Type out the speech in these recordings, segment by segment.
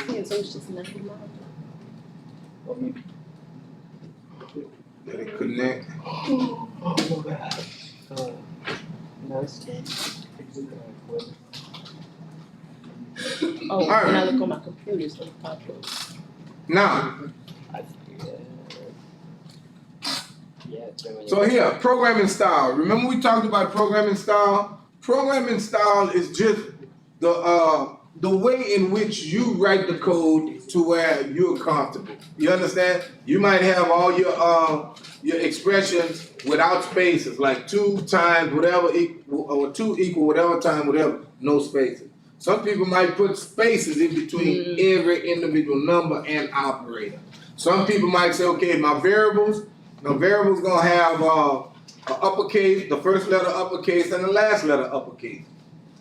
Yeah, so it's just 90 miles. Let it connect. Oh, when I look on my computer, so it popped up. Now, so here, programming style. Remember we talked about programming style? Programming style is just the way in which you write the code to where you're comfortable. You understand? You might have all your expressions without spaces, like 2 times whatever equal, or 2 equal whatever time whatever, no spaces. Some people might put spaces in between every individual number and operator. Some people might say, okay, my variables gonna have a uppercase, the first letter uppercase, and the last letter uppercase.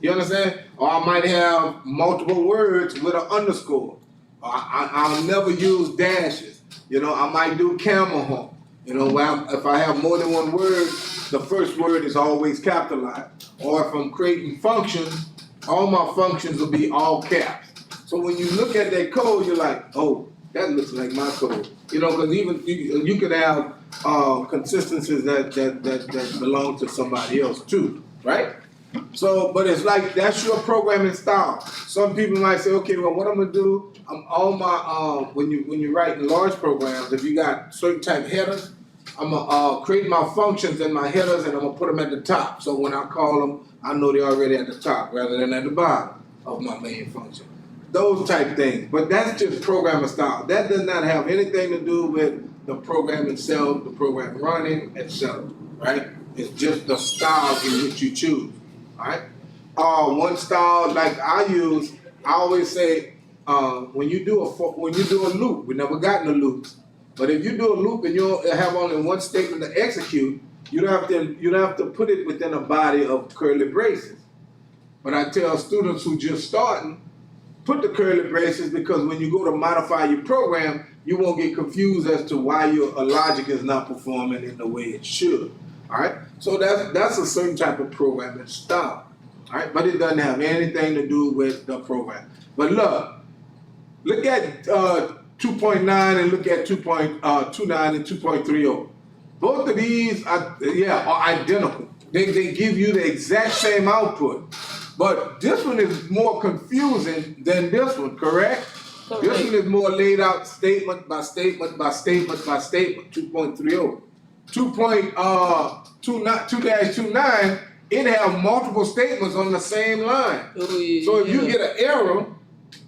You understand? Or I might have multiple words with an underscore. I'll never use dashes. You know, I might do camel hump. You know, if I have more than one word, the first word is always capitalized. Or if I'm creating functions, all my functions will be all caps. So when you look at that code, you're like, oh, that looks like my code. You know, because even you could have consistencies that belong to somebody else too, right? So, but it's like that's your programming style. Some people might say, okay, well, what I'm gonna do, all my when you write in large programs, if you got certain type headers, I'm gonna create my functions and my headers, and I'm gonna put them at the top. So when I call them, I know they're already at the top rather than at the bottom of my main function. Those type things. But that's just programming style. That does not have anything to do with the program itself, the program running, etc. Right? It's just the style in which you choose. All right. One style like I use, I always say, when you do a loop, we never gotten a loop, but if you do a loop and you have only one statement to execute, you don't have to put it within a body of curly braces. But I tell students who just starting, put the curly braces, because when you go to modify your program, you won't get confused as to why your logic is not performing in the way it should. All right, so that's a certain type of programming style. All right, but it doesn't have anything to do with the program. But look at 2.9 and look at 2.29 and 2.30. Both of these are identical. They give you the exact same output. But this one is more confusing than this one, correct? This one is more laid out statement by statement by statement by statement, 2.30. 2.29, it have multiple statements on the same line. So if you get an error,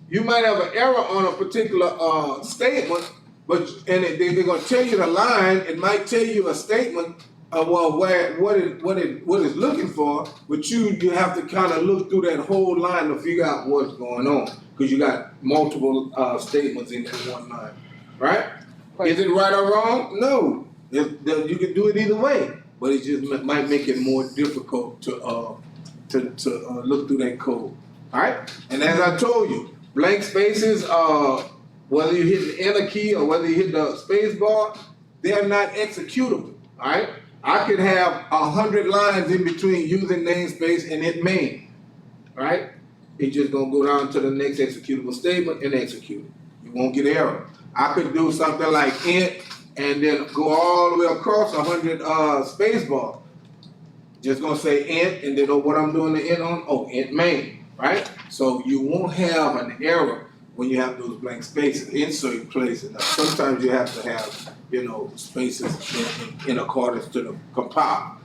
you might have an error on a particular statement, they're going to tell you the line. It might tell you a statement of what it's looking for, but you have to kind of look through that whole line to figure out what's going on, because you got multiple statements in one line, right? Is it right or wrong? No. You can do it either way, but it just might make it more difficult to look through that code. All right, and as I told you, blank spaces, whether you hit the enter key or whether you hit the space bar, they're not executable. All right, I could have 100 lines in between using namespace and it main. Right, it's just gonna go down to the next executable statement and execute it. You won't get error. I could do something like int and then go all the way across 100 space bar. Just gonna say int, and then what I'm doing the int on? Oh, int main, right? So you won't have an error when you have those blank spaces in certain places. Now, sometimes you have to have, spaces in accordance to the compile.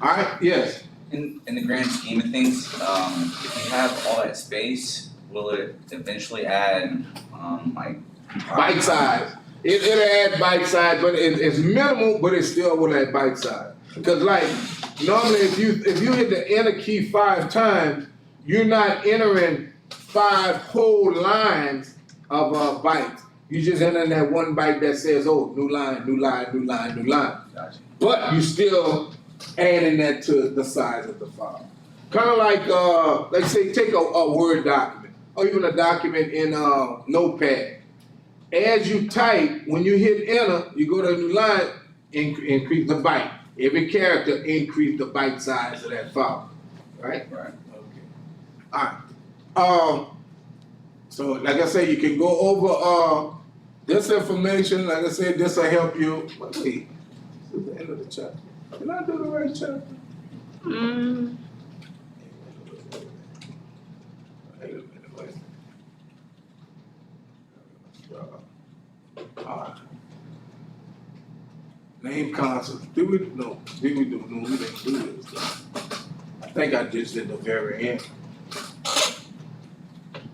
All right, yes? In the grand scheme of things, if you have all that space, will it eventually add bite size? It'll add bite size, but it's minimal, but it still will add bite size. Because like normally, if you hit the enter key 5 times, you're not entering 5 whole lines of bytes. You just enter in that one byte that says, oh, new line, new line, new line, new line. Gotcha. But you still adding that to the size of the file. Kind of like, let's say, take a Word document, or even a document in Notepad. As you type, when you hit enter, you go to a new line, increase the byte. Every character increase the byte size of that file. Right? Right. Okay. All right. So like I say, you can go over this information. Like I said, this will help you. Wait, this is the end of the chapter. Did I do the right chapter? Wait a minute, wait. Name concepts. Did we? No. Did we do? No, we didn't do this. I think I just did the very end.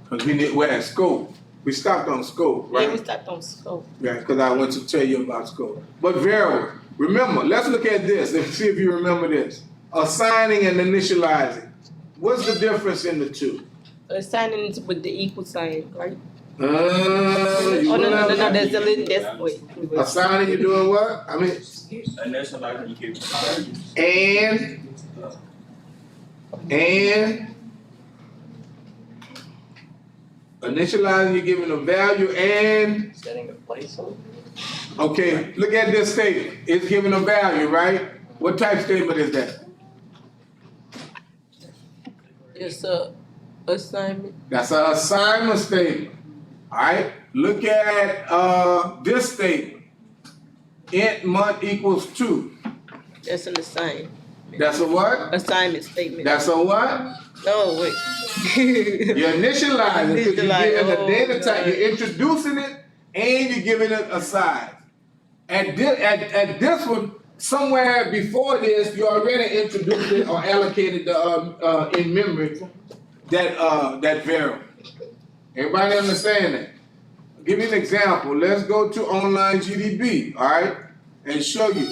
Because we're at scope. We stopped on scope, right? Yeah, we stopped on scope. Yeah, because I want to tell you about scope. But variable. Remember, let's look at this. Let's see if you remember this. Assigning and initializing. What's the difference in the two? Assigning it with the equal sign, right? No, That's a little, that's, wait. Assigning, you're doing what? I mean, Initializing, you give values. And initializing, you're giving a value and Setting a placeholder. okay, look at this statement. It's giving a value, right? What type statement is that? It's a assignment. That's an assignment statement. All right. Look at this statement. Int month equals 2. That's an assignment. That's a what? Assignment statement. That's a what? No, wait. You're initializing because you're giving a data type. God. You're introducing it and you're giving it a size. At this one, somewhere before this, you already introduced it or allocated the in memory that variable. Everybody understand that? I'll give you an example. Let's go to online GDB, all right, and show you.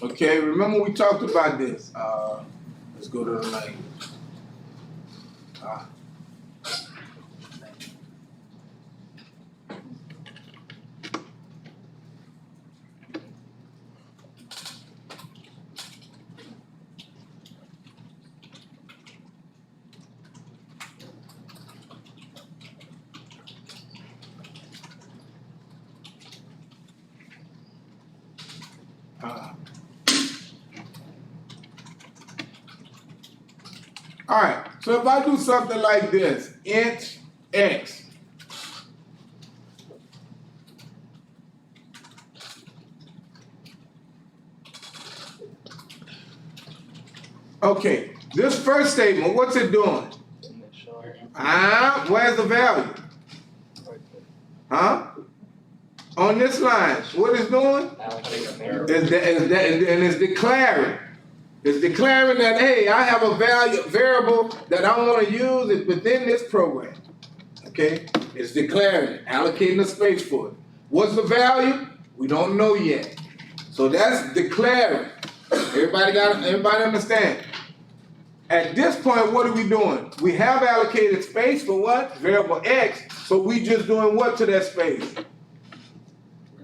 Okay, remember we talked about this. Let's go to the language. All right, so if I do something like this, int x, okay, this first statement, what's it doing? Where's the value? Huh? On this line, what it's doing? It's declaring. It's declaring that, hey, I have a variable that I want to use it within this program. Okay? It's declaring it, allocating a space for it. What's the value? We don't know yet. So that's declaring. Everybody understand? At this point, what are we doing? We have allocated space for what? Variable x. So we just doing what to that space?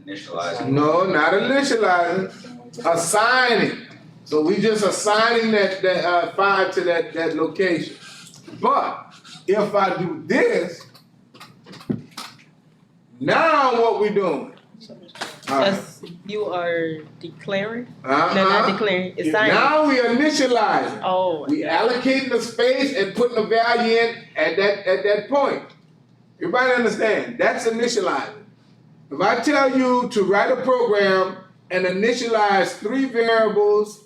Initializing. No, not initializing. Assigning. So we just assigning that 5 to that location. But if I do this, now what we doing? That's, you are declaring? No, not declaring. It's signing. Now we initializing. Oh. We allocating the space and putting the value in at that point. Everybody understand? That's initializing. If I tell you to write a program and initialize 3 variables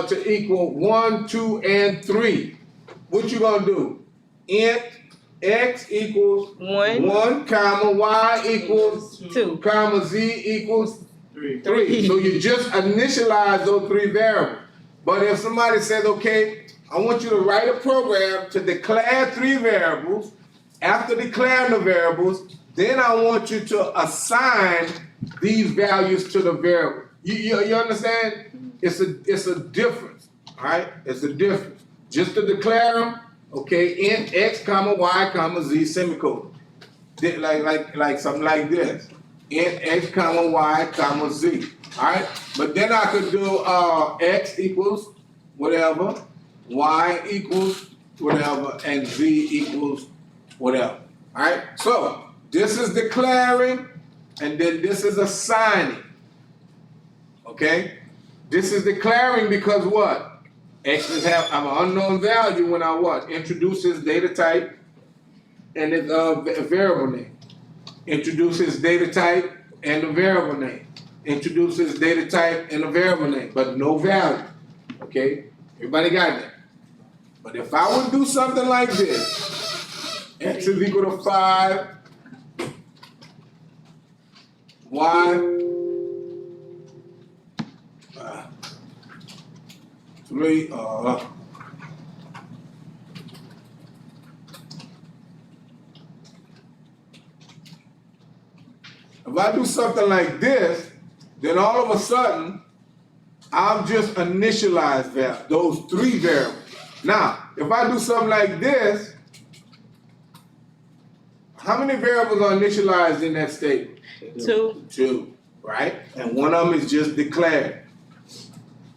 to equal 1, 2, and 3, what you gonna do? Int x equals 1, comma, y equals 2, comma, z equals 3. So you just initialize those 3 variables. But if somebody says, okay, I want you to write a program to declare 3 variables, after declaring the variables, then I want you to assign these values to the variable. You understand? It's a difference, all right? It's a difference. Just to declare them, okay, int x, comma, y, comma, z, semicolon. Like something like this. Int x, comma, y, comma, z. All right? But then I could do x equals whatever, y equals whatever, and z equals whatever. All right? So this is declaring, and then this is assigning. Okay? This is declaring because what? X is have an unknown value when I what? Introduce this data type and its variable name. Introduces data type and the variable name. Introduces data type and the variable name, but no value. Okay? Everybody got that? But if I would do something like this, x is equal to 5, y, 3, if I do something like this, then all of a sudden, I've just initialized those 3 variables. Now, if I do something like this, how many variables are initialized in that statement? 2. 2, right? And one of them is just declared.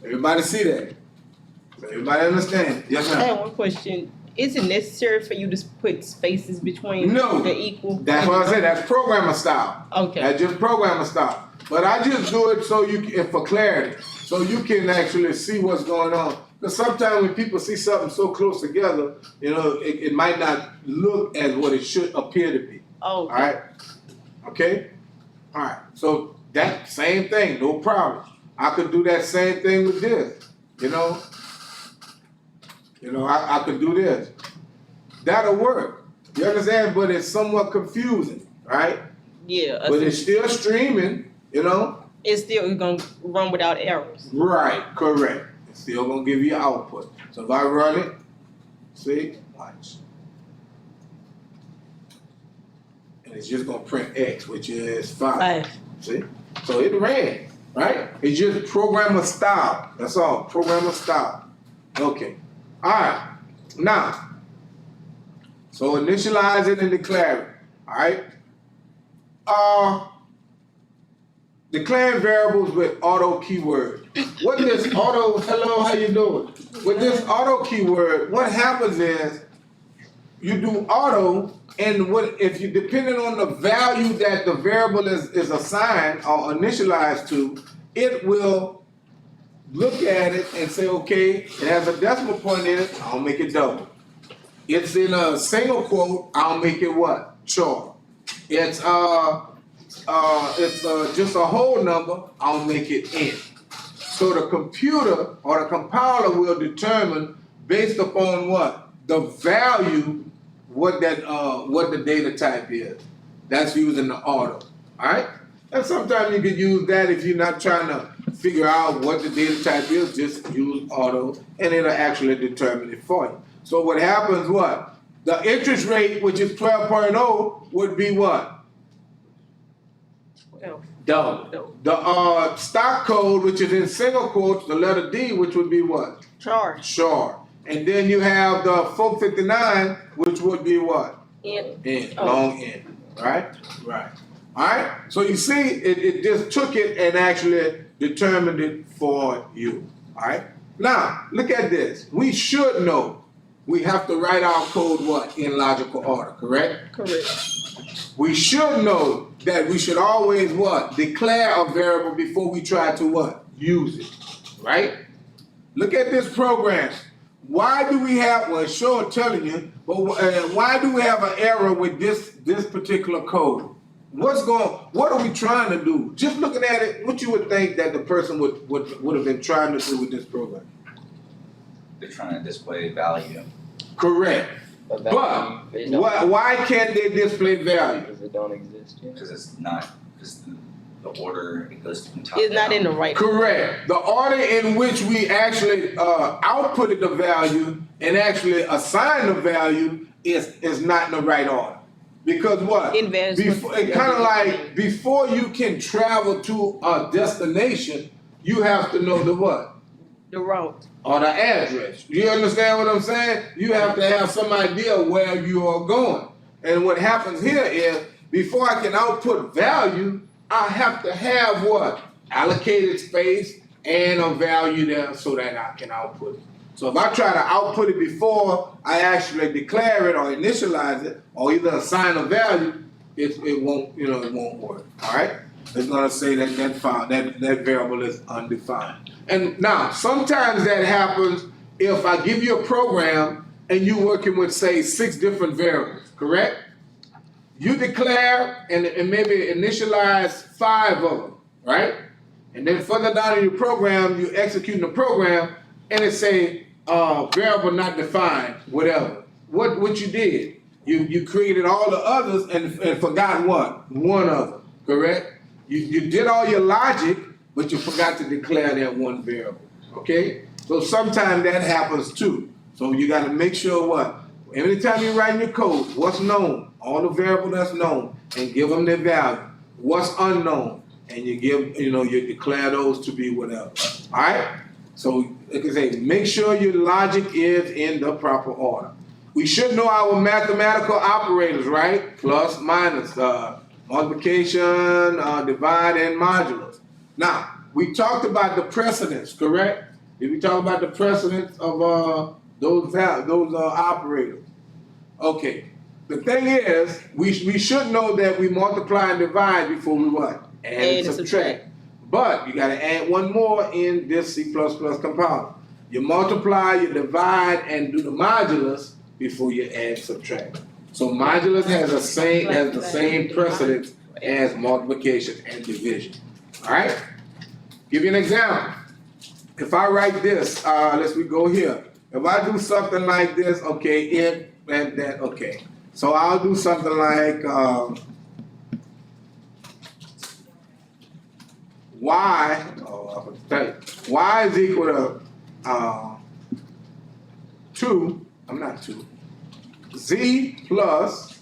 Everybody see that? Everybody understand? Yes, I ma'am. have one question. Is it necessary for you to put spaces between No. the equal? That's what I said. That's programmer style. Okay. That's just programmer style. But I just do it so for clarity, so you can actually see what's going on. Because sometimes when people see something so close together, you know, it might not look as what it should appear to be. Oh. All right. Okay. All right. So that same thing, no problem. I could do that same thing with this. You know. I could do this. That'll work. You understand? But it's somewhat confusing, right? Yeah. But it's still streaming, you know? It's still gonna run without errors. Right, correct. It's still gonna give you output. So if I run it, see, watch. And it's just gonna print X, which is 5. See? So it ran, right? It's just programmer style. That's all, programmer style. Okay. All right. Now, so initialize it and declare it. All right. Declaring variables with auto keyword. What this auto? Hello, how you doing? With this auto keyword, what happens is you do auto, and if you depending on the value that the variable is assigned or initialized to, it will look at it and say, okay, it has a decimal point in it, I'll make it double. It's in a single quote, I'll make it what? Char. It's just a whole number, I'll make it n. So the computer or the compiler will determine based upon what? The value, what the data type is. That's using the auto. Alright? And sometimes you can use that if you're not trying to figure out what the data type is, just use auto and it'll actually determine it for you. So what happens what? The interest rate, which is 12.0, would be what? Double. The stock code, which is in single quotes, the letter D, which would be what? Char. Char. And then you have the 459, which would be what? N. N. Long N. Right? Right. Alright? So you see, it just took it and actually determined it for you. Alright? Now, look at this. We should know we have to write our code what? In logical order, correct? Correct. We should know that we should always what? Declare a variable before we try to what? Use it. Right? Look at this program. Why do we have, well, sure telling you, but why do we have an error with this particular code? What are we trying to do? Just looking at it, what you would think that the person would have been trying to do with this program? They're trying to display value. Correct. But why can't they display value? Because it don't exist yet. Because it's not, because the order, it goes from top It's not down. in the right. Correct. The order in which we actually outputted the value and actually assign the value is not in the right order. Because what? It's kind of like before you can travel to a destination, you have to know the what? The route. Or the address. You understand what I'm saying? You have to have some idea where you are going. And what happens here is, before I can output value, I have to have what? Allocated space and a value there so that I can output it. So if I try to output it before I actually declare it or initialize it or either assign a value, it won't work. All right? It's gonna say that variable is undefined. And now sometimes that happens if I give you a program and you're working with say 6 different variables, correct? you declare and maybe initialize 5 of them, right? And then further down in your program, you execute the program, and it say variable not defined, whatever. What you did? You created all the others and forgot what? One of them, correct? You did all your logic, but you forgot to declare that one variable. Okay? So sometimes that happens too. So you got to make sure what? Every time you write your code, what's known, all the variable that's known, and give them their value. What's unknown, and you give, you declare those to be whatever. All right? So, like I say, make sure your logic is in the proper order. We should know our mathematical operators, right? Plus, minus, multiplication, divide, and modulus. Now, we talked about the precedence, correct? Did we talk about the precedence of those operators? Okay. The thing is, we should know that we multiply and divide before we what? Add and subtract. But you got to add one more in this C++ compiler. You multiply, you divide, and do the modulus before you add and subtract. So modulus has the same precedence as multiplication and division. All right? Give you an example. If I write this, we go here. If I do something like this, okay, it and that, okay. So I'll do something like y is equal to z plus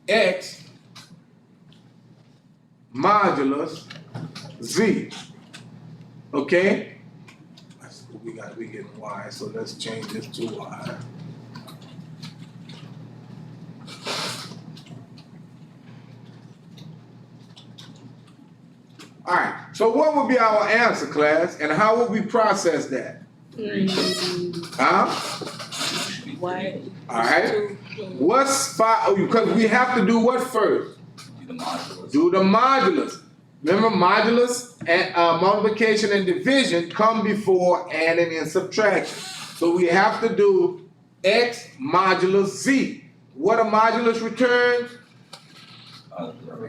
x modulus z. Okay? We getting y, so let's change this to y. All right, so what would be our answer, class, and how would we process that? Huh? Why? All right. What's 5? Because we have to do what first? Do the modulus. Do the modulus. Remember, modulus and multiplication and division come before adding and subtraction. So we have to do x modulus z. What a modulus returns?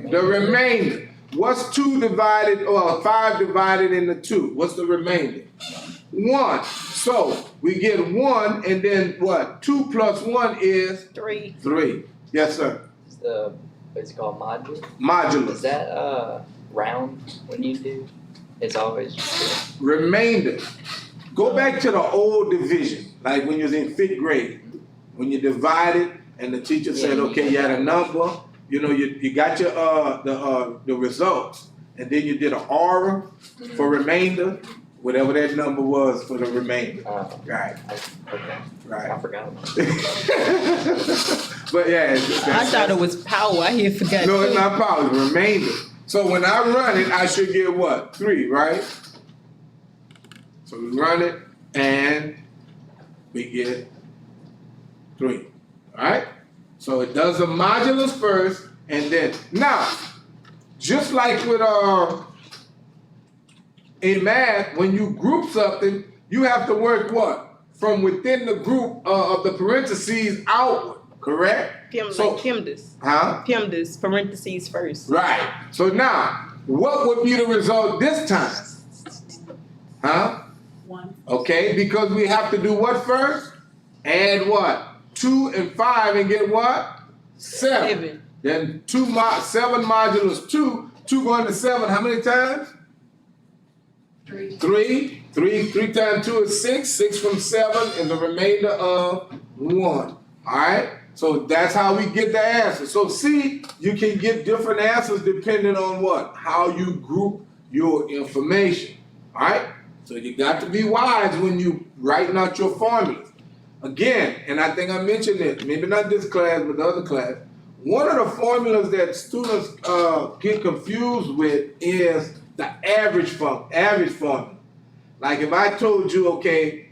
The remainder. What's 5 divided into 2? What's the remainder? 1. So we get 1, and then what? 2 plus 1 is? 3. 3. Yes, sir. What's it called, modulus? Modulus. Is that round when you do? It's always just remainder. Go back to the old division, like when you was in 5th grade, when you divided, and the teacher said, okay, you had a number. You got your the results, and then you did an aura for remainder, whatever that number was for the remainder. Right. Okay. Right. I forgot about that. But yeah, I thought it was power. I forgot. No, it's not power. It's remainder. So when I run it, I should get what? 3, right? So we run it, and we get 3. All right. So it does the modulus first, and then now, just like with in math, when you group something, you have to work what? From within the group of the parentheses outward, correct? PEMDAS. Huh? PEMDAS, parentheses first. Right. So now, what would be the result this time? Huh? 1. Okay, because we have to do what first? Add what? 2 and 5 and get what? 7. Then 7 modulus 2. 2 going to 7 how many times? 3. 3. 3 times 2 is 6. 6 from 7 is the remainder of 1. All right? So that's how we get the answer. So see, you can get different answers depending on what? How you group your information. All right? So you got to be wise when you writing out your formulas. Again, and I think I mentioned it, maybe not this class, but the other class, one of the formulas that students get confused with is the average formula. Like if I told you, okay,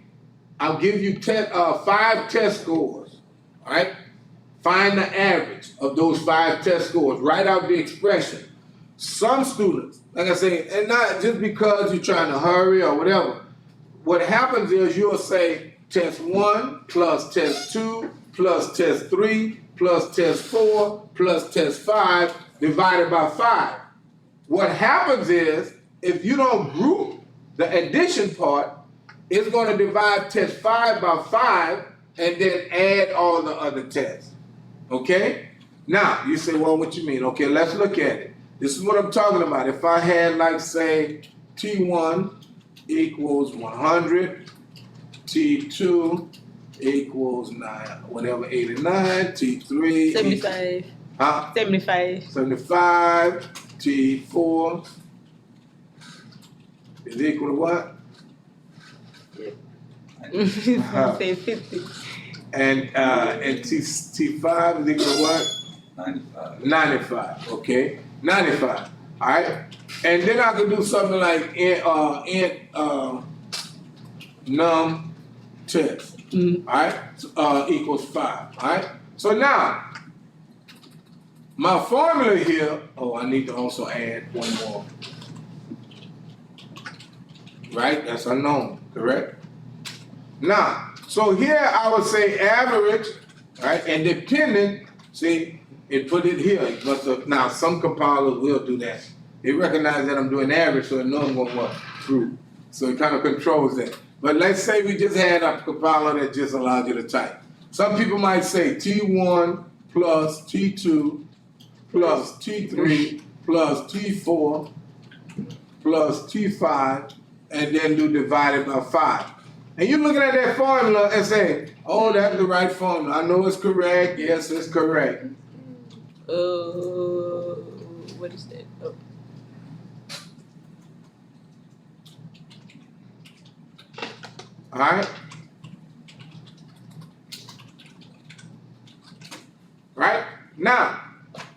I'll give you 5 test scores, all right? Find the average of those 5 test scores. Write out the expression. Some students, like I say, and not just because you're trying to hurry or whatever, what happens is you'll say, test 1 plus test 2 plus test 3 plus test 4 plus test 5 divided by 5. What happens is, if you don't group the addition part, it's going to divide test 5 by 5 and then add all the other tests. Okay? Now, you say, well, what you mean? Okay, let's look at it. This is what I'm talking about. If I had, like, say, T1 equals 100, T2 equals 89, T3 75. Huh? 75. 75, T4 is equal to what? Say 50. And T5 is equal to what? 95. 95, okay? 95, all right? And then I could do something like num test, all right? Equals 5, all right? So now, my formula here, I need to also add one more. Right? That's unknown, correct? Now, so here I would say average, right? And dependent, see, it put it here. But now some compilers will do that. They recognize that I'm doing average, so they know I'm going to what? Group. So it kind of controls that. But let's say we just had a compiler that just allows you to type. Some people might say T1 plus T2 plus T3 plus T4 plus T5 and then do divided by 5. And you're looking at that formula and say, oh, that's the right formula. I know it's correct. Yes, it's correct. What is that? Oh. All right? Right? Now,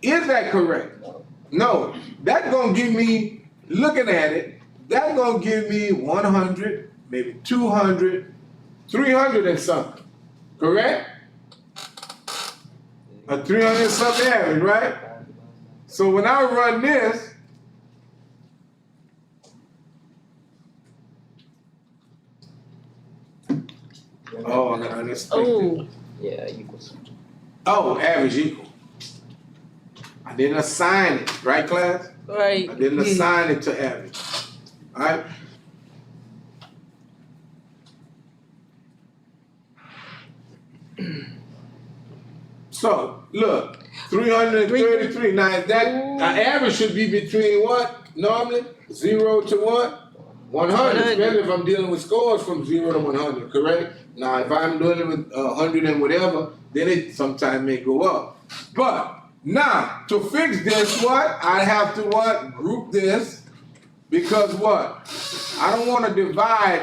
is that correct? No. That's going to give me, looking at it, that's going to give me 100, maybe 200, 300 and something. Correct? A 300 and something average, right? So when I run this, I got to unexpected. Yeah, equals. Oh, average equal. I didn't assign it, right, class? Right. I didn't assign it to average. All right? So, look, 333. Now, average should be between what, normally? 0 to what? 100, especially if I'm dealing with scores from 0 to 100, correct? Now, if I'm doing it with 100 and whatever, then it sometimes may go up. But now, to fix this, what? I have to what? Group this. Because what? I don't want to divide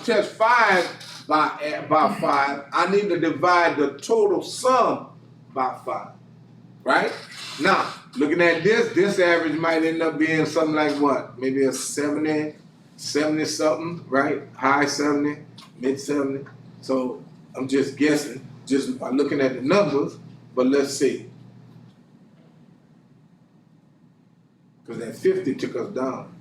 test 5 by 5. I need to divide the total sum by 5. Right? Now, looking at this average might end up being something like what? Maybe a 70 something, right? High 70, mid 70. So I'm just guessing, just by looking at the numbers, but let's see. Because that 50 took us down.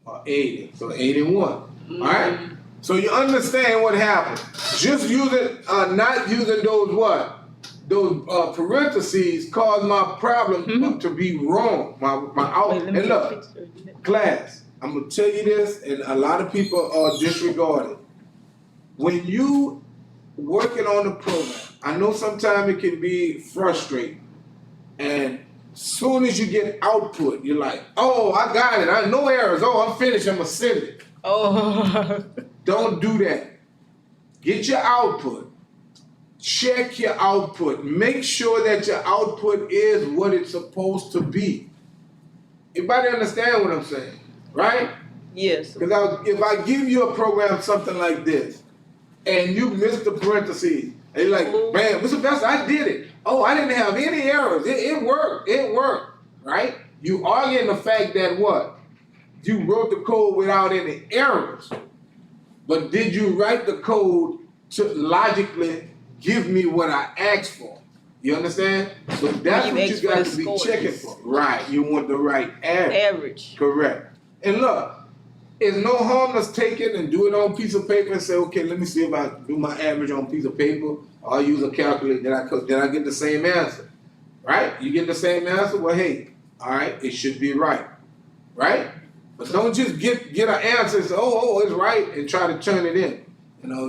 Or 80, so 81, all right? So you understand what happened. Just using, not using those what? Those parentheses caused my problem to be wrong. My out. And look, class, I'm gonna tell you this, and a lot of people disregard it. When you working on the program, I know sometimes it can be frustrating, and soon as you get output, you're like, oh, I got it. I no errors. Oh, I'm finished. I'm gonna send it. Oh. Don't do that. Get your output. Check your output. Make sure that your output is what it's supposed to be. Everybody understand what I'm saying, right? Yes. Because if I give you a program something like this, and you miss the parentheses, and you're like, man, Mr. Professor, I did it. Oh, I didn't have any errors. It worked. It worked, right? You arguing the fact that what? You wrote the code without any errors. But did you write the code to logically give me what I asked for? You understand? So that's what you got to be checking for. Right. You want the right average. Average. Correct. And look, it's no harm to take it and do it on a piece of paper and say, okay, let me see if I do my average on a piece of paper, or I use a calculator, then I get the same answer, right? You get the same answer, well, hey, all right, it should be right, right? But don't just get an answer and say, oh, it's right, and try to turn it in,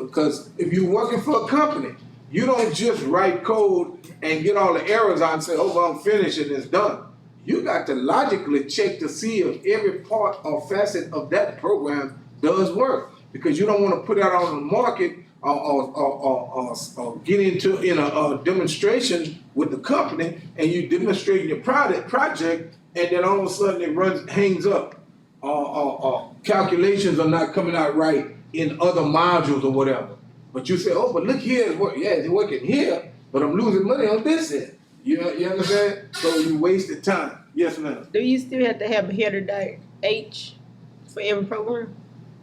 because if you're working for a company, you don't just write code and get all the errors out and say, oh, well, I'm finished and it's done. You got to logically check to see if every part or facet of that program does work, because you don't want to put that on the market or get into a demonstration with the company, and you demonstrating your project, and then all of a sudden it hangs up, or calculations are not coming out right in other modules or whatever. But you say, oh, but look here, it's working here, but I'm losing money on this end. You understand? So you wasted time. Yes, ma'am. Do you still have to have a header dot H for every program?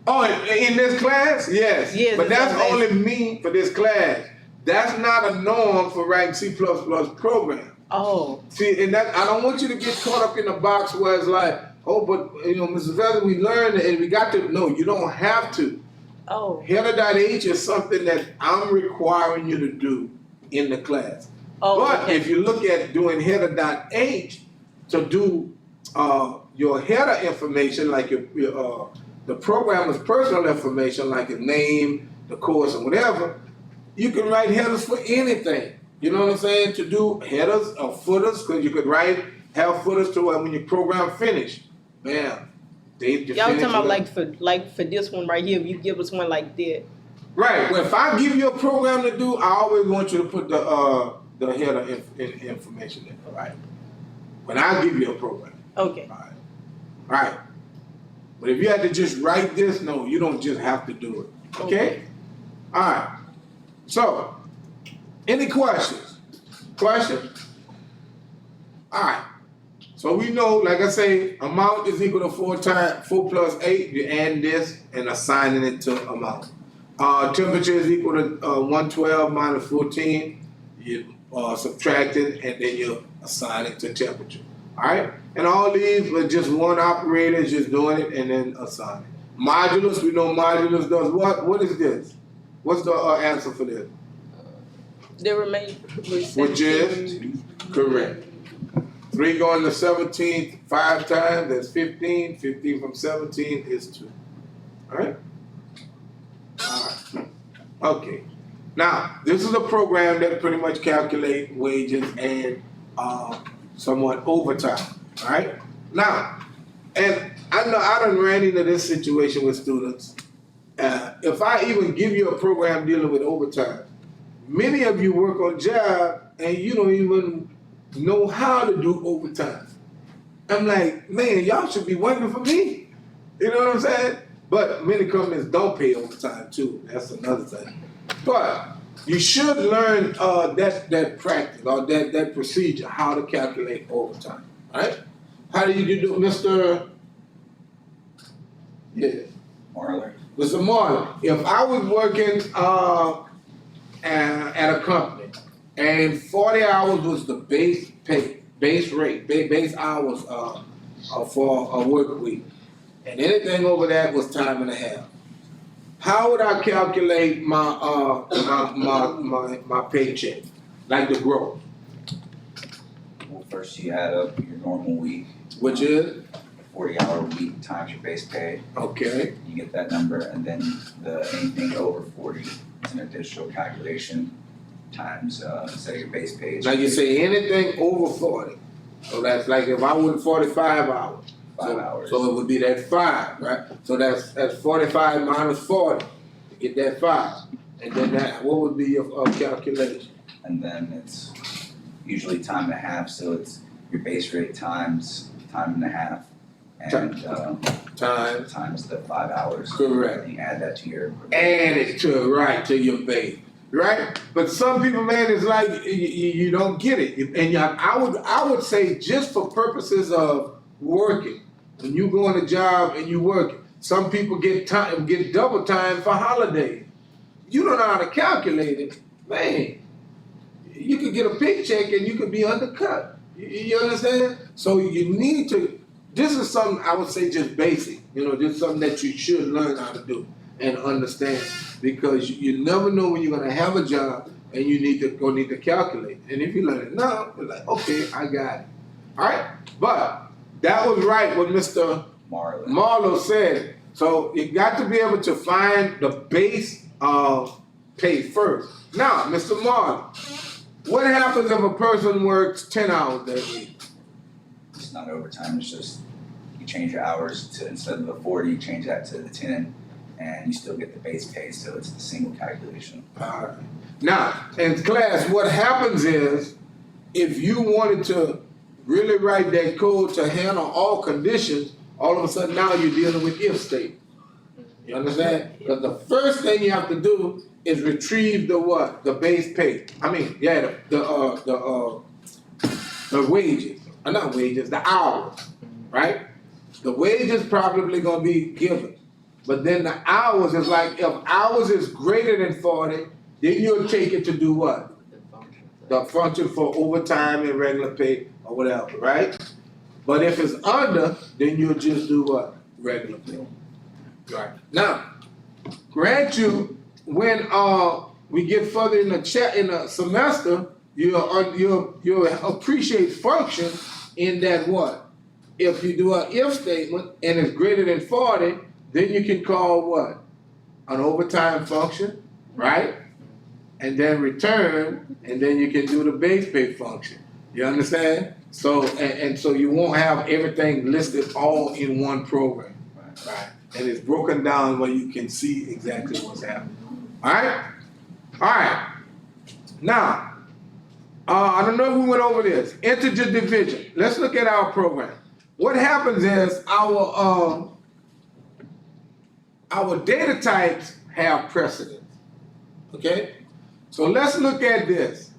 Oh, in this class? Yes. Yes, But that's exactly. only me for this class. That's not a norm for writing C++ program. Oh, See, and that I don't want you to get caught up in the box where it's like, oh, but Mrs. Feather, we learned and we got to. No, you don't have to. oh, Header.h is something that I'm requiring you to do in the class. oh. But Okay. if you look at doing header.h to do your header information, like your the programmer's personal information, like his name, the course, and whatever, you can write headers for anything. You know what I'm saying? To do headers or footers, because you could have footers to where when your program finished, bam, they just Y'all finish talking about it up. like for this one right here, if you give us one like that. Right. Well, if I give you a program to do, I always want you to put the header information in, right? When I give you a program. Okay. All right. But if you had to just write this, no, you don't just have to do it. Okay? All right. So, any questions? Questions? All right. So we know, like I say, amount is equal to 4 plus 8. You're adding this and assigning it to amount. Temperature is equal to 112 minus 14. You subtracting, and then you assign it to temperature. All right? And all these with just one operator is just doing it and then assigning. Modulus, we know modulus does what? What is this? What's the answer for this? The remaining Which is correct. 3 going to 17 5 times, that's 15. 15 from 17 is 2. All right? All right. Okay. Now, this is a program that pretty much calculates wages and somewhat overtime. All right? Now, and I know I done ran into this situation with students. If I even give you a program dealing with overtime, many of you work on job and you don't even know how to do overtime. I'm like, man, y'all should be working for me. You know what I'm saying? But many companies don't pay overtime too. That's another thing. But you should learn that practice or that procedure, how to calculate overtime. Right? How do you do, Mr. Yeah. Marler. Mr. Marlon, if I was working at a company and 40 hours was the base pay, base rate, base hours for a work week, and anything over that was time and a half, how would I calculate my my paycheck, like the growth? Well, first you add up your normal week, Which is 40-hour week times your base pay. okay. You get that number, and then anything over 40 is an additional calculation times say your base pay. Now you say anything over 40, so that's like if I went 45 hours. 5 hours. So it would be that 5, right? So that's 45 minus 40 to get that 5, and then that what would be your calculation? And then it's usually time and a half, so it's your base rate times time and a half, and Time. times the 5 hours. Correct. And you add that to your. Add it to your base, right? But some people, man, it's like you don't get it. And I would say just for purposes of working, when you go on a job and you work, some people get double time for holidays. You don't know how to calculate it, man. You could get a paycheck and you could be undercut. You understand? So you need to this is something I would say just basic, just something that you should learn how to do and understand, because you never know when you're gonna have a job and you need to calculate. And if you learn it now, you're like, okay, I got it. All right, but that was right what Mr. Marlowe said. So you got to be able to find the base pay first. Now, Mr. Marlowe, what happens if a person works 10 hours that week? It's not overtime, it's just you change your hours to, instead of the 40, you change that to the 10, and you still get the base pay, so it's the single calculation. All right. Now, in class, what happens is, if you wanted to really write that code to handle all conditions, all of a sudden now you're dealing with if statement. You understand? Because the first thing you have to do is retrieve the what? The base pay. I mean, yeah, the wages. Not wages, the hours, right? The wages probably gonna be given. But then the hours is like, if hours is greater than 40, then you'll take it to do what? The function for overtime and regular pay or whatever, right? But if it's under, then you'll just do what? Regular pay. Right. Now, grant you, when we get further in the semester, you'll appreciate function in that what? If you do an if statement and it's greater than 40, then you can call what? An overtime function, right? And then return, and then you can do the base pay function. You understand? So, and so you won't have everything listed all in one program, right? And it's broken down where you can see exactly what's happening. All right? All right. Now, I don't know if we went over this. Integer division. Let's look at our program. What happens is our data types have precedence. Okay? So let's look at this.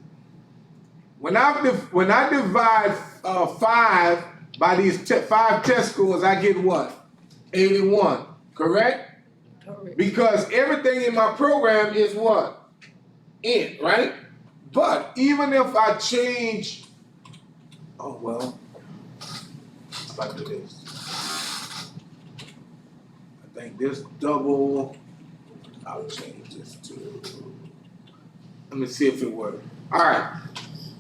When I divide 5 by these 5 test scores, I get what? 81, correct? Correct. Because everything in my program is what? Int, right? But even if I change, oh well, if I do this, I think this double, I'll change this to, let me see if it works. All right,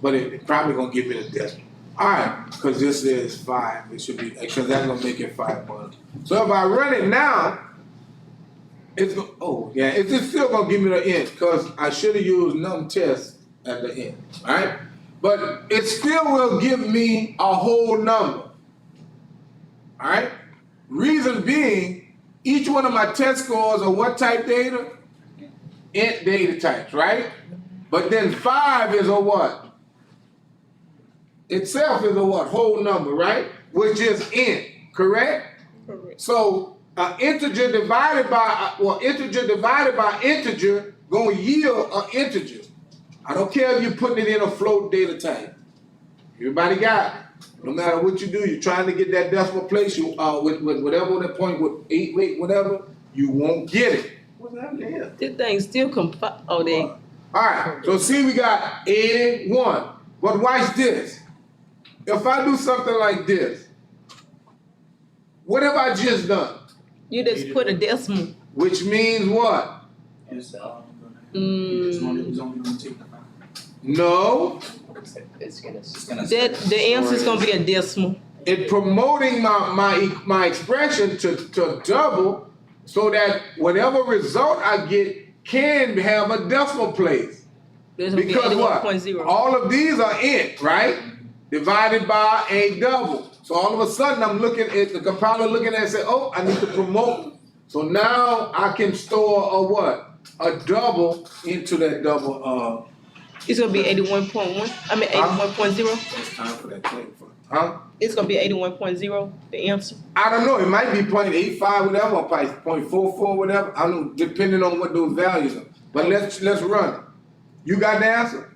but it probably gonna give me the decimal. All right, because this is 5, it should be, because that's gonna make it 5.1. So if I run it now, it's still gonna give me the end, because I should have used num test at the end, right? But it still will give me a whole number, all right? Reason being, each one of my test scores are what type data? Int data types, right? But then 5 is a what? Itself is a what? Whole number, right? Which is int, correct? Correct. So integer divided by integer gonna yield an integer. I don't care if you're putting it in a float data type. Everybody got it. No matter what you do, you're trying to get that decimal place. You with whatever that point with 8, wait, whatever, you won't get it. What's happening here? This thing still they. All right. So see, we got 81. But watch this. If I do something like this, what have I just done? You just put a decimal. Which means what? It's Mm. only gonna take them out. No. It's gonna The answer is gonna be a decimal. It's promoting my expression to double, so that whatever result I get can have a decimal place. There's gonna Because be what? 81.0. All of these are int, right? Divided by a double. So all of a sudden I'm looking at the compiler looking at it and say, oh, I need to promote. So now I can store a what? A double into that double. It's gonna be 81.1. I mean 81.0. It's time for that thing. Huh? It's gonna be 81.0. The answer. I don't know. It might be 0.85, whatever, or 0.44, whatever. I don't know, depending on what those values are. But let's run it. You got the answer?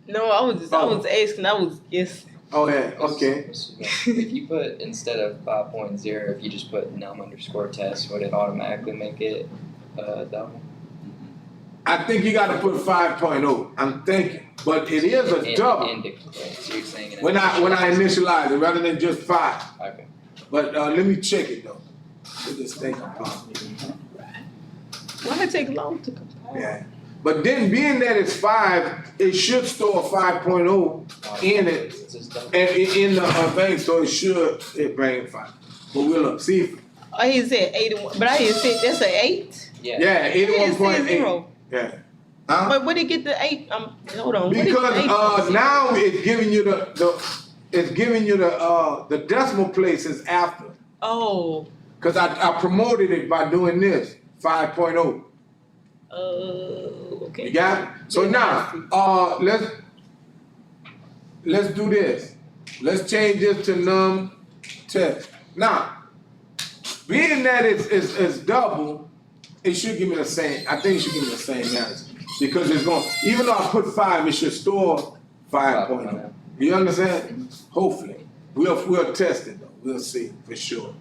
No, I was asking. I was guessing. Oh yeah. Okay. If you put, instead of 5.0, if you just put num_test, would it automatically make it double? I think you got to put 5.0. I'm thinking, but it is a double So you're saying when I initialize it rather than just 5. Okay. But let me check it though. Let this thing compile. Why it take long to compile? Yeah. But then being that it's 5, it should store 5.0 in it, It's just double. and in the thing, so it bring 5. But we'll look, see if, Oh, he said 81, but I didn't say that's an 8. Yeah. yeah, It said 81.8. 0. Yeah. Huh? But where did he get the 8? Hold on. Where did he get the 8 Because from? now it's giving you the decimal places after. Oh. Cause I promoted it by doing this 5.0. Okay. You got it? So now, let's do this. Let's change this to num test. Now, being that it's double, it should give me the same. I think it should give me the same answer because it's going. Even though I put 5, it should store 5.0. You understand? Hopefully, we'll test it though. We'll see for sure.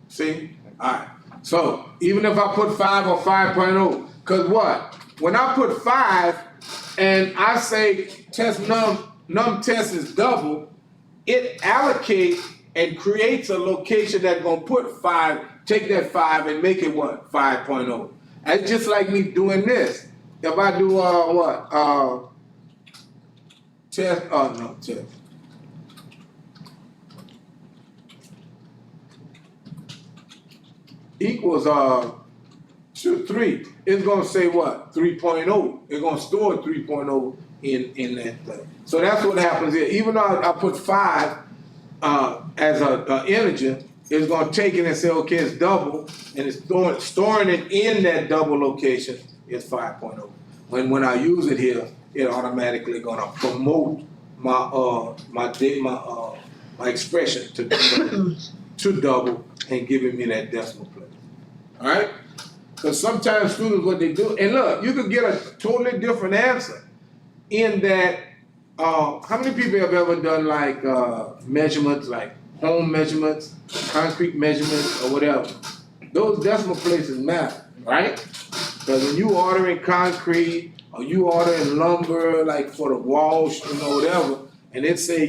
See? Alright. So even if I put 5 or 5.0, cause what? When I put 5 and I say test num test is double, it allocates and creates a location that's gonna put 5, take that 5 and make it what? 5.0. That's just like me doing this. If I do test, no, test. Equals 3. It's gonna say what? 3.0. It's gonna store 3.0 in that thing. So that's what happens here. Even though I put 5 as a integer, it's gonna take it and say, okay, it's double, and it's storing it in that double location. It's 5.0. When I use it here, it automatically gonna promote my my expression to double and giving me that decimal place. All right? Because sometimes students, what they do, and look, you could get a totally different answer in that, how many people have ever done like measurements, like home measurements, concrete measurements, or whatever? Those decimal places matter, right? Because when you ordering concrete, or you ordering lumber, like for the walls, whatever, and it say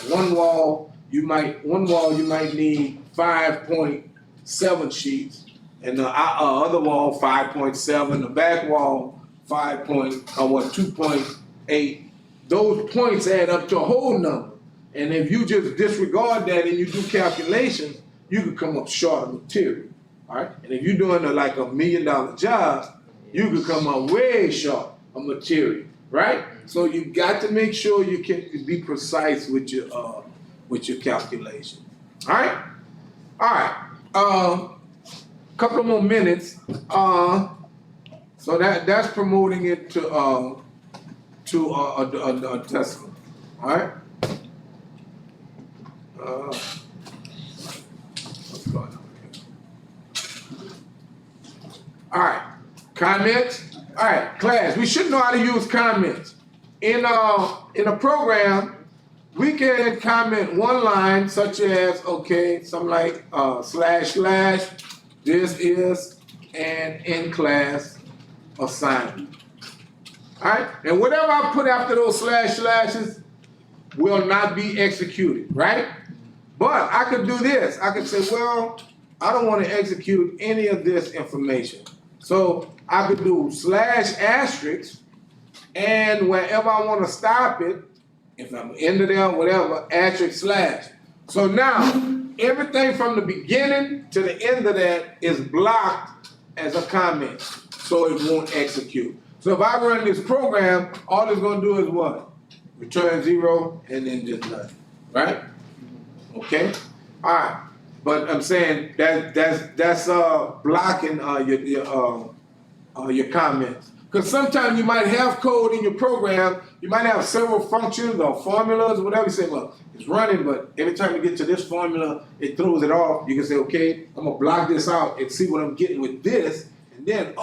one wall you might need 5.7 sheets, and the other wall 5.7, the back wall 2.8. Those points add up to a whole number, and if you just disregard that and you do calculations, you could come up short of material. All right, and if you're doing like $1 million job, you could come up way short of material, right? So you got to make sure you can be precise with your calculation. All right, couple more minutes. So that's promoting it to a decimal. All right. What's going on here? All right, comments. All right, class. We should know how to use comments in a program. We can comment one line, such as something like // this is an in-class assignment. All right, and whatever I put after those // will not be executed, right? But I could do this. I could say, well, I don't want to execute any of this information. So I could do /*, and wherever I want to stop it, if I'm into there, whatever, */. So now, everything from the beginning to the end of that is blocked as a comment, so it won't execute. So if I run this program, all it's going to do is what? Return 0 and then just nothing, right? Okay? All right. But I'm saying that's blocking your comments. Because sometimes you might have code in your program, you might have several functions or formulas or whatever. You say, well, it's running, but every time you get to this formula, it throws it off. You can say, okay, I'm gonna block this out and see what I'm getting with this, and then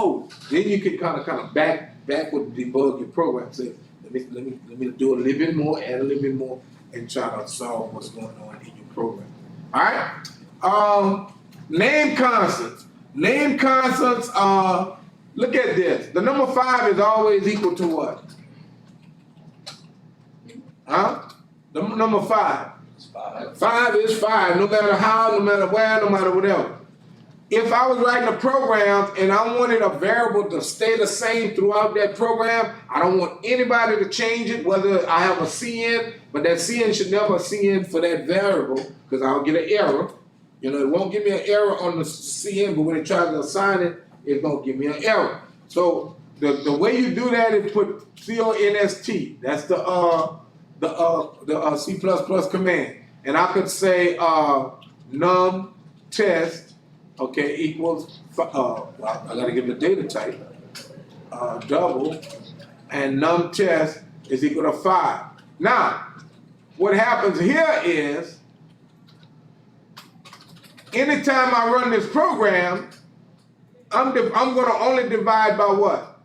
then you can kind of backward debug your program. Say, let me do a little bit more, add a little bit more, and try to solve what's going on in your program. All right. Name constants. Name constants are. Look at this. The number 5 is always equal to what? Huh? Number 5. It's 5. 5 is 5, no matter how, no matter where, no matter whatever. If I was writing a program and I wanted a variable to stay the same throughout that program, I don't want anybody to change it, whether I have a CN, but that CN should never CN for that variable, because I'll get an error. You know, it won't give me an error on the CN, but when it tries to assign it, it's gonna give me an error. So the way you do that is put CONST. That's the C++ command, and I could say num test. Okay, equals, well, I gotta give the data type, double, and num test is equal to 5. Now, what happens here is, anytime I run this program, I'm gonna only divide by what?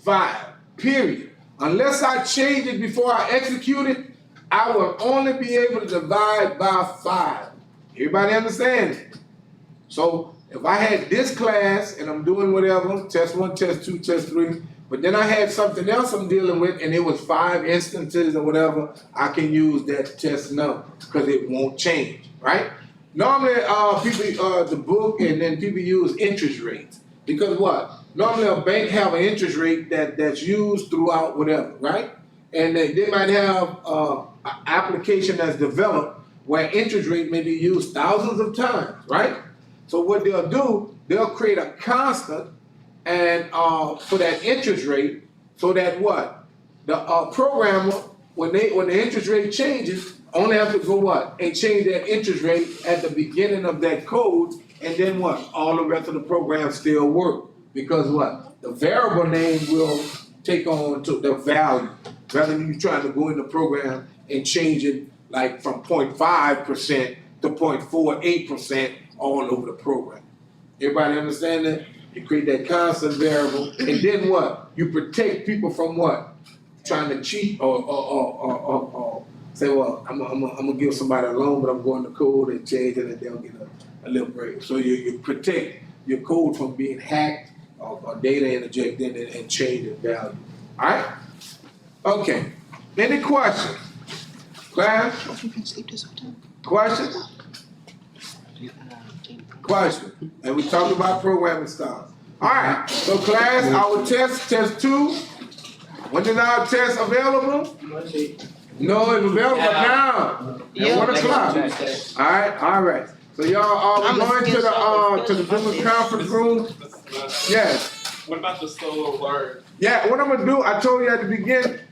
5, period. Unless I change it before I execute it, I will only be able to divide by 5. Everybody understand it? So if I had this class and I'm doing whatever, test 1, test 2, test 3, but then I had something else I'm dealing with and it was 5 instances or whatever, I can use that test number because it won't change, right? Normally, people, the book, and then people use interest rates because what? Normally a bank have an interest rate that's used throughout whatever, right? And they might have an application that's developed where interest rate may be used thousands of times, right? So what they'll do, they'll create a constant and for that interest rate, so that what? The programmer, when the interest rate changes, only have to go what? And change that interest rate at the beginning of that code, and then what? All the rest of the program still work. Because what? The variable name will take on to the value, rather than you trying to go in the program and change it like from 0.5% to 0.48% all over the program. Everybody understand that? You create that constant variable, and then what? You protect people from what? Trying to cheat or say, well, I'm gonna give somebody a loan, but I'm going to code and change it, and they'll get a little break. So you protect your code from being hacked or data interjected and change the value. All right? Okay. Any questions? Class? Questions? Question. And we talked about programming styles. All right. So class, our test 2. When is our test available? No, it's available now. At 1 o'clock. All right. So y'all are going to the business conference room? Yes. What about the solo word? Yeah, what I'm gonna do, I told you at the beginning,